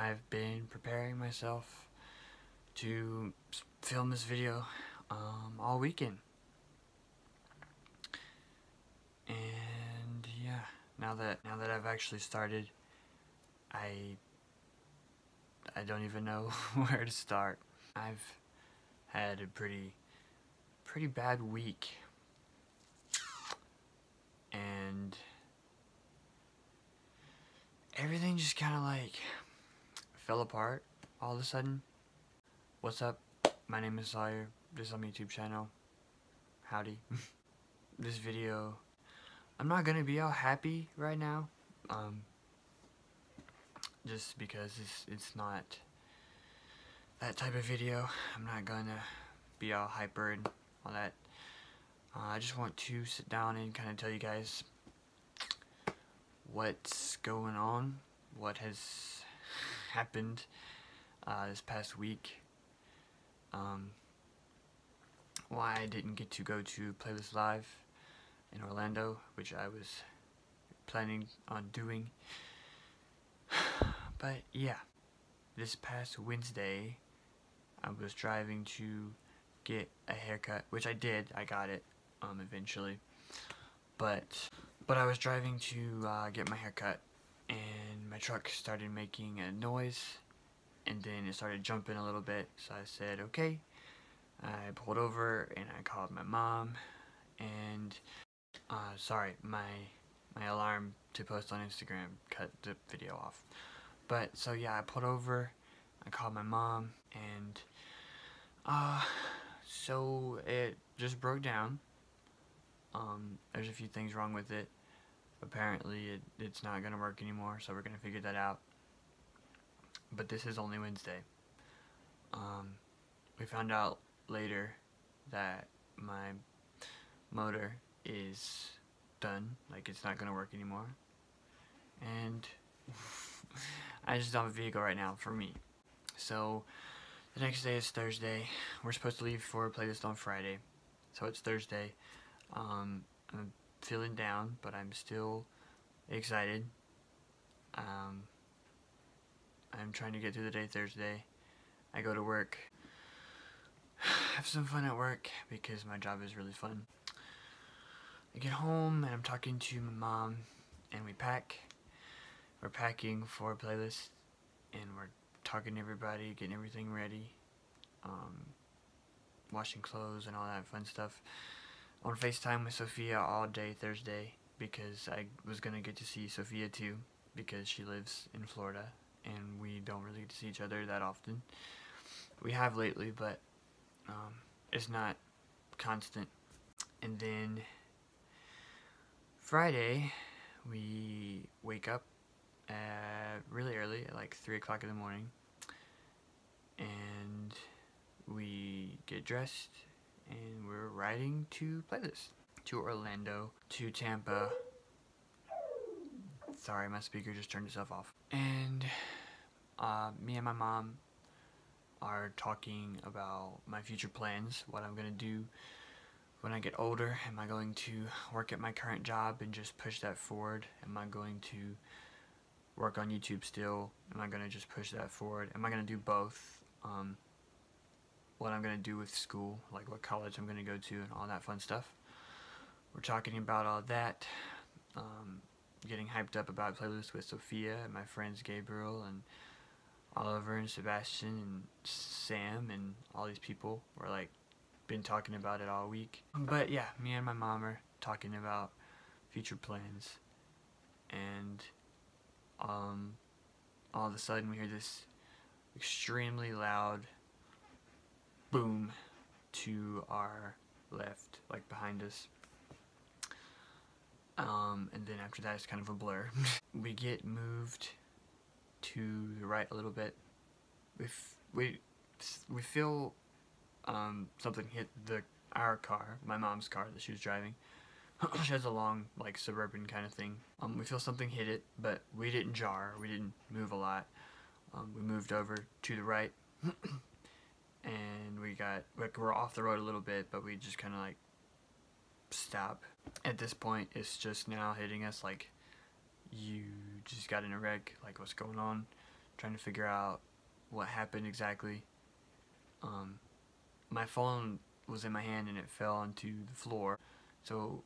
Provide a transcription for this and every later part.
I've been preparing myself to film this video all weekend. And yeah, now that I've actually started, I don't even know where to start. I've had a pretty bad week, and everything just kind of like fell apart all of a sudden. What's up? My name is Sawyer. This is on my YouTube channel. Howdy. This video, I'm not gonna be all happy right now, just because it's not that type of video. I'm not gonna be all hyper and all that. I just want to sit down and kind of tell you guys what's going on, what has happened this past week, why I didn't get to go to Playlist Live in Orlando, which I was planning on doing. But yeah, this past Wednesday I was driving to get a haircut, which I did. I got it eventually, but I was driving to get my haircut, and my truck started making a noise, and then it started jumping a little bit. So I said, okay. I pulled over and I called my mom, and sorry, my alarm to post on Instagram cut the video off. But so yeah, I pulled over, I called my mom, and so it just broke down. There's a few things wrong with it. Apparently it's not gonna work anymore, so we're gonna figure that out. But this is only Wednesday. We found out later that my motor is done, like it's not gonna work anymore, and I just don't have a vehicle right now for me. So the next day is Thursday. We're supposed to leave for a playlist on Friday, so it's Thursday. I'm feeling down, but I'm still excited. I'm trying to get through the day Thursday. I go to work, have some fun at work because my job is really fun. I get home and I'm talking to my mom, and we pack. We're packing for a playlist, and we're talking to everybody, getting everything ready, washing clothes and all that fun stuff. On FaceTime with Sophia all day Thursday because I was gonna get to see Sophia too, because she lives in Florida and we don't really get to see each other that often. We have lately, but it's not constant. And then Friday, we wake up really early, at like 3 o'clock in the morning, and we get dressed, and we're riding to Playlist, to Orlando, to Tampa. Sorry, my speaker just turned itself off. And me and my mom are talking about my future plans, what I'm gonna do when I get older. Am I going to work at my current job and just push that forward? Am I going to work on YouTube still? Am I gonna just push that forward? Am I gonna do both? What I'm gonna do with school, like what college I'm gonna go to and all that fun stuff. We're talking about all that, getting hyped up about Playlist with Sophia and my friends Gabriel and Oliver and Sebastian and Sam and all these people. We're like been talking about it all week. But yeah, me and my mom are talking about future plans, and all of a sudden we hear this extremely loud boom to our left, like behind us. And then after that it's kind of a blur. We get moved to the right a little bit. We feel something hit our car, my mom's car that she was driving. She has a long, like, suburban kind of thing. We feel something hit it, but we didn't jar, we didn't move a lot. We moved over to the right, and we got, like, we're off the road a little bit, but we just kind of like stop. At this point, it's just now hitting us like, you just got in a wreck, like, what's going on? trying to figure out what happened exactly. My phone was in my hand and it fell onto the floor, so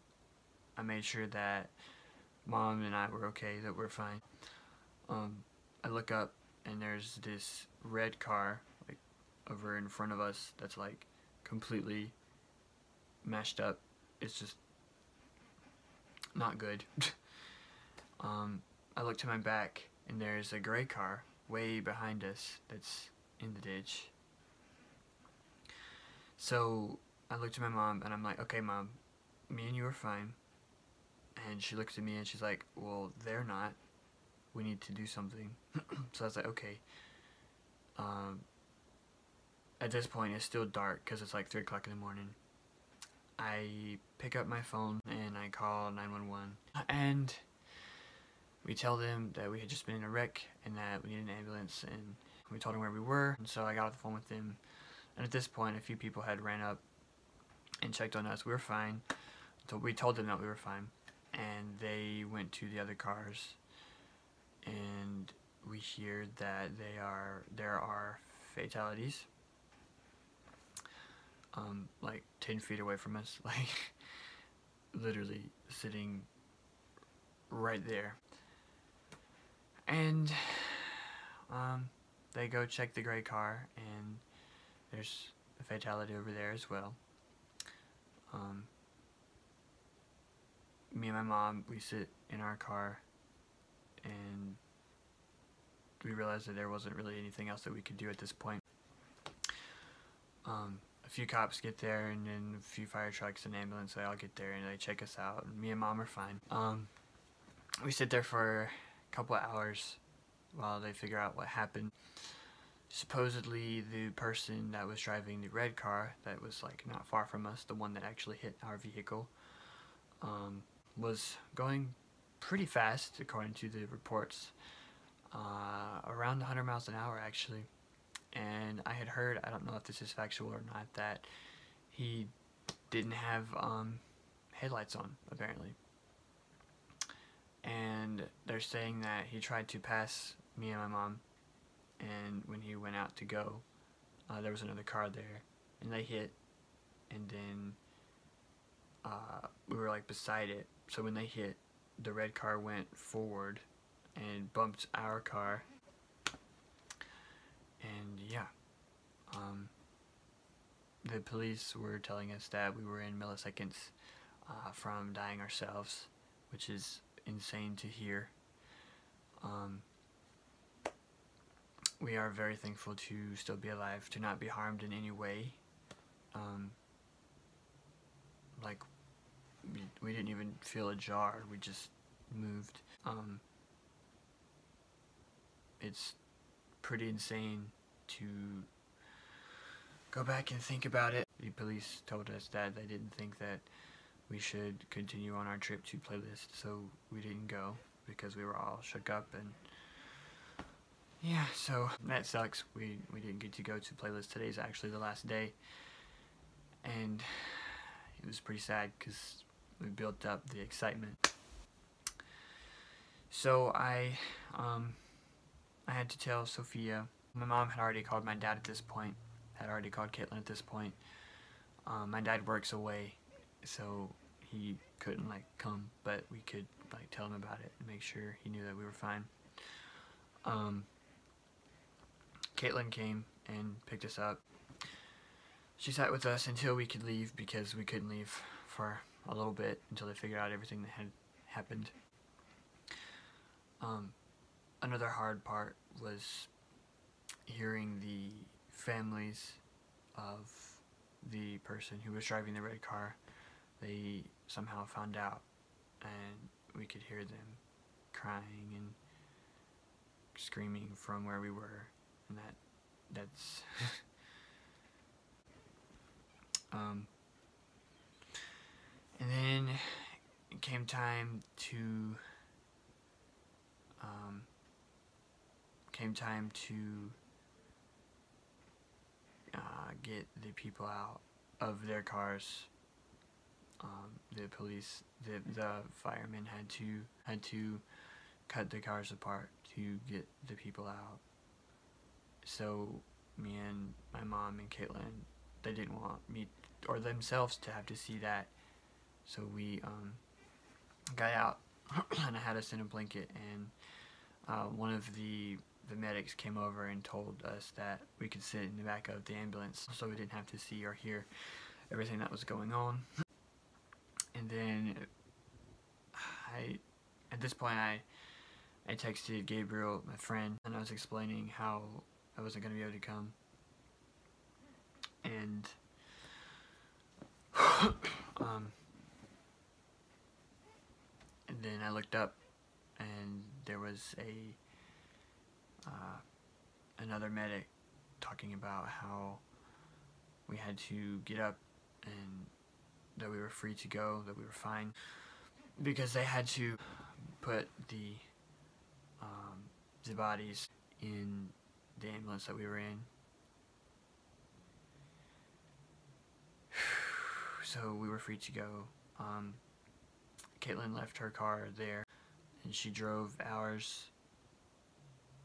I made sure that Mom and I were okay, that we're fine. I look up and there's this red car like over in front of us that's like completely mashed up. It's just not good. I look to my back and there's a gray car way behind us that's in the ditch. So I look to my mom and I'm like, okay Mom, me and you are fine. And she looks at me and she's like, well, they're not. We need to do something. So I was like, okay. At this point, it's still dark because it's like 3 o'clock in the morning. I pick up my phone and I call 911. And we tell them that we had just been in a wreck and that we needed an ambulance. And we told them where we were. And so I got off the phone with them. And at this point, a few people had ran up and checked on us. We were fine. So we told them that we were fine. And they went to the other cars. And we hear that there are fatalities. Like 10 feet away from us, like literally sitting right there. And they go check the gray car, and there's a fatality over there as well. Me and my mom, we sit in our car, and we realized that there wasn't really anything else that we could do at this point. A few cops get there, and then a few fire trucks and ambulance, they all get there and they check us out, and me and Mom are fine. We sit there for a couple of hours while they figure out what happened. Supposedly the person that was driving the red car that was like not far from us, the one that actually hit our vehicle, was going pretty fast according to the reports, around 100 miles an hour actually. And I had heard, I don't know if this is factual or not, that he didn't have headlights on, apparently. And they're saying that he tried to pass me and my mom, and when he went out to go, there was another car there, and they hit, and then we were like beside it. So when they hit, the red car went forward and bumped our car. And yeah, the police were telling us that we were in milliseconds from dying ourselves, which is insane to hear. We are very thankful to still be alive, to not be harmed in any way. Like, we didn't even feel a jar, we just moved. It's pretty insane to go back and think about it. The police told us that they didn't think that we should continue on our trip to Playlist, so we didn't go because we were all shook up. And yeah, so that sucks. We didn't get to go to Playlist. Today's actually the last day, and it was pretty sad because we built up the excitement. So I had to tell Sophia. My mom had already called my dad at this point, had already called Caitlin at this point. My dad works away, so he couldn't like come, but we could like tell him about it and make sure he knew that we were fine. Caitlin came and picked us up. She sat with us until we could leave because we couldn't leave for a little bit until they figured out everything that had happened. Another hard part was hearing the families of the person who was driving the red car. They somehow found out, and we could hear them crying and screaming from where we were, and that's and then it came time to get the people out of their cars. The police, the firemen had to cut the cars apart to get the people out. So me and my mom and Caitlin, they didn't want me or themselves to have to see that. So we got out and I had us in a blanket, and one of the medics came over and told us that we could sit in the back of the ambulance so we didn't have to see or hear everything that was going on. And then at this point I texted Gabriel, my friend, and I was explaining how I wasn't going to be able to come. And and then I looked up and there was another medic talking about how we had to get up and that we were free to go, that we were fine, because they had to put the bodies in the ambulance that we were in. So we were free to go. Caitlin left her car there and she drove ours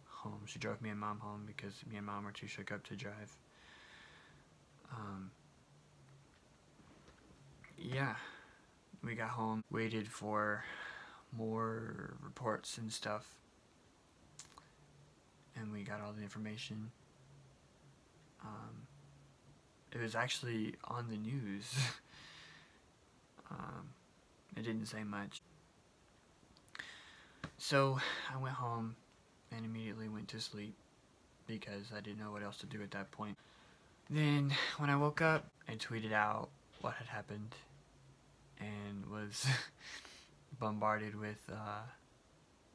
home. She drove me and Mom home because me and Mom were too shook up to drive. Yeah, we got home, waited for more reports and stuff, and we got all the information. It was actually on the news. It didn't say much. So I went home and immediately went to sleep because I didn't know what else to do at that point. Then when I woke up, I tweeted out what had happened and was bombarded with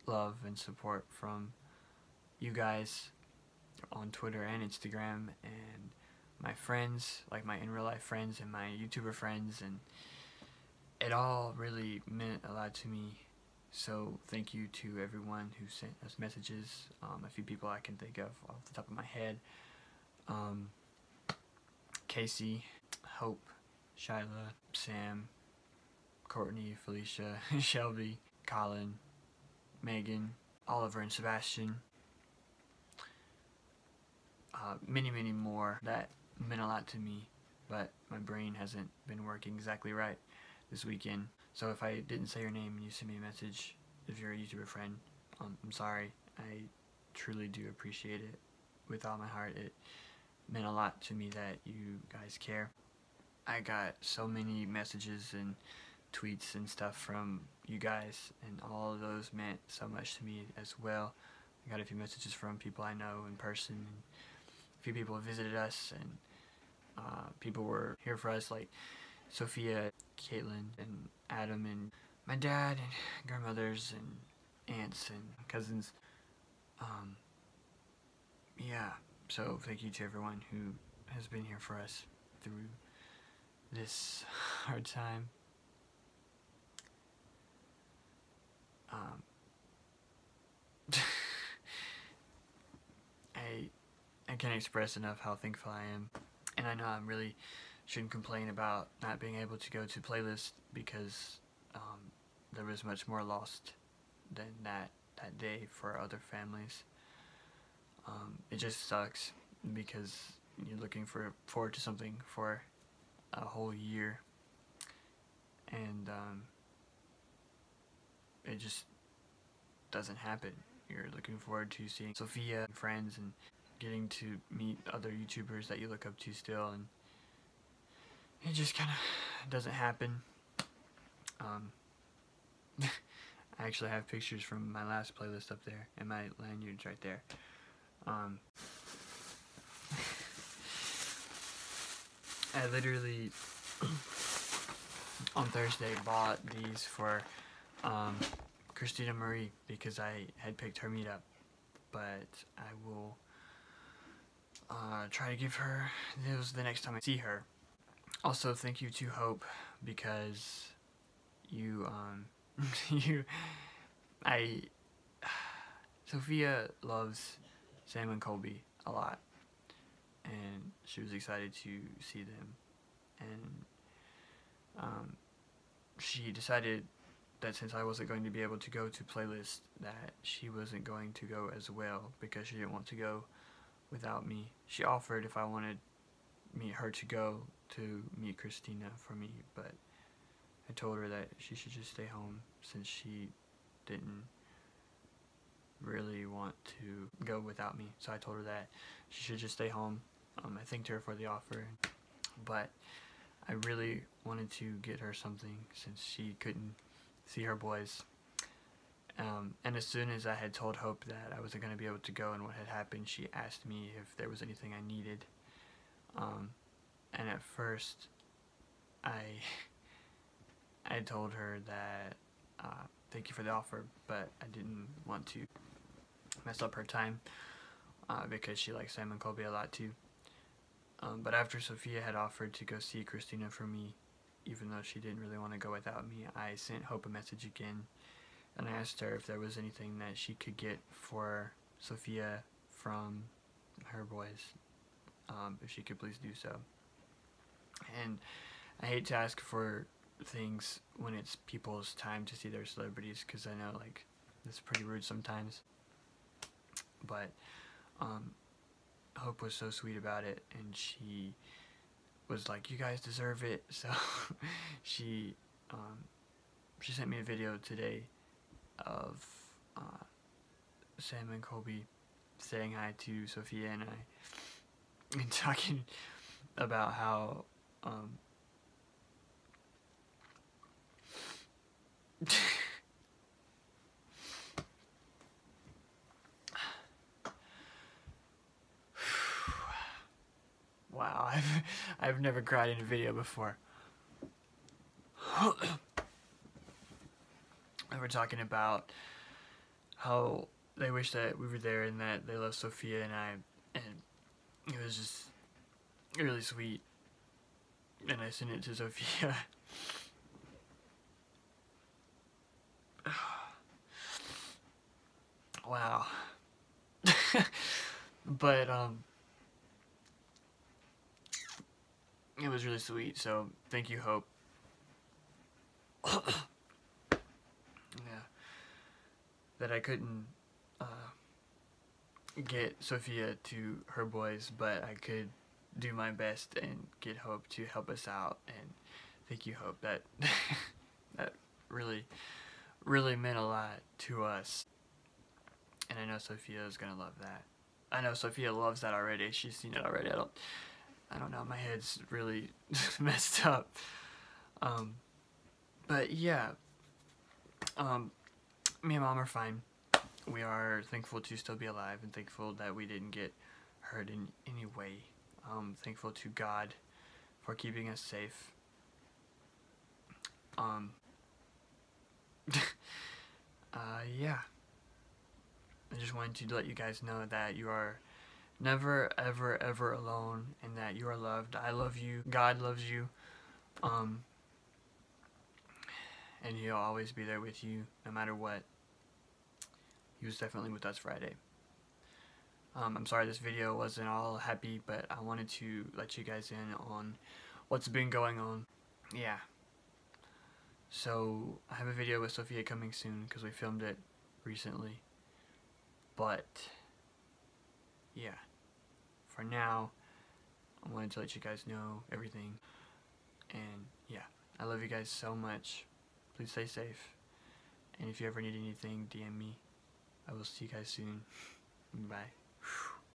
love and support from you guys on Twitter and Instagram, and my friends, like my in real life friends and my YouTuber friends, and it all really meant a lot to me. So thank you to everyone who sent us messages. A few people I can think of off the top of my head. Casey, Hope, Shyla, Sam, Courtney, Felicia, Shelby, Colin, Megan, Oliver and Sebastian. Many, many more that meant a lot to me, but my brain hasn't been working exactly right this weekend. So if I didn't say your name and you send me a message, if you're a YouTuber friend, I'm sorry. I truly do appreciate it with all my heart. It meant a lot to me that you guys care. I got so many messages and tweets and stuff from you guys, and all of those meant so much to me as well. I got a few messages from people I know in person, and a few people visited us, and people were here for us, like Sophia, Caitlin, and Adam, and my dad, and grandmothers, and aunts, and cousins. Yeah, so thank you to everyone who has been here for us through this hard time. I can't express enough how thankful I am, and I know I really shouldn't complain about not being able to go to playlist because there was much more lost than that day for other families. It just sucks because you're looking forward to something for a whole year, and it just doesn't happen. You're looking forward to seeing Sophia and friends and getting to meet other YouTubers that you look up to still, and it just kind of doesn't happen. I actually have pictures from my last playlist up there, and my lanyard's right there. I literally on Thursday bought these for Christina Marie because I had picked her meetup, but I will try to give her those the next time I see her. Also, thank you to Hope because you Sophia loves Sam and Colby a lot, and she was excited to see them, and she decided that since I wasn't going to be able to go to playlist, that she wasn't going to go as well because she didn't want to go without me. She offered if I wanted her to go to meet Christina for me, but I told her that she should just stay home since she didn't really want to go without me. So I told her that she should just stay home. I thanked her for the offer, but I really wanted to get her something since she couldn't see her boys. And as soon as I had told Hope that I wasn't going to be able to go and what had happened, she asked me if there was anything I needed. And at first, I told her that thank you for the offer, but I didn't want to mess up her time because she likes Sam and Colby a lot too. But after Sophia had offered to go see Christina for me, even though she didn't really want to go without me, I sent Hope a message again, and I asked her if there was anything that she could get for Sophia from her boys, if she could please do so. And I hate to ask for things when it's people's time to see their celebrities, because I know, like, it's pretty rude sometimes. But Hope was so sweet about it, and she was like, you guys deserve it. So she sent me a video today of Sam and Colby saying hi to Sophia and I, and talking about how wow, I've never cried in a video before. They were talking about how they wish that we were there and that they love Sophia and I, and it was just really sweet. And I sent it to Sophia. Wow. But it was really sweet, so thank you, Hope. Yeah. That I couldn't get Sophia to her boys, but I could do my best and get Hope to help us out, and thank you, Hope. That that really meant a lot to us, and I know Sophia is gonna love that. I know Sophia loves that already. She's seen it already. I don't know, my head's really messed up. But yeah, me and Mom are fine. We are thankful to still be alive and thankful that we didn't get hurt in any way. Thankful to God for keeping us safe. Yeah. I just wanted to let you guys know that you are never, ever, ever alone, and that you are loved. I love you. God loves you. And He'll always be there with you, no matter what. He was definitely with us Friday. I'm sorry this video wasn't all happy, but I wanted to let you guys in on what's been going on. Yeah. So, I have a video with Sophia coming soon, because we filmed it recently. But, yeah. For now, I wanted to let you guys know everything. And, yeah. I love you guys so much. Please stay safe. And if you ever need anything, DM me. I will see you guys soon. Bye.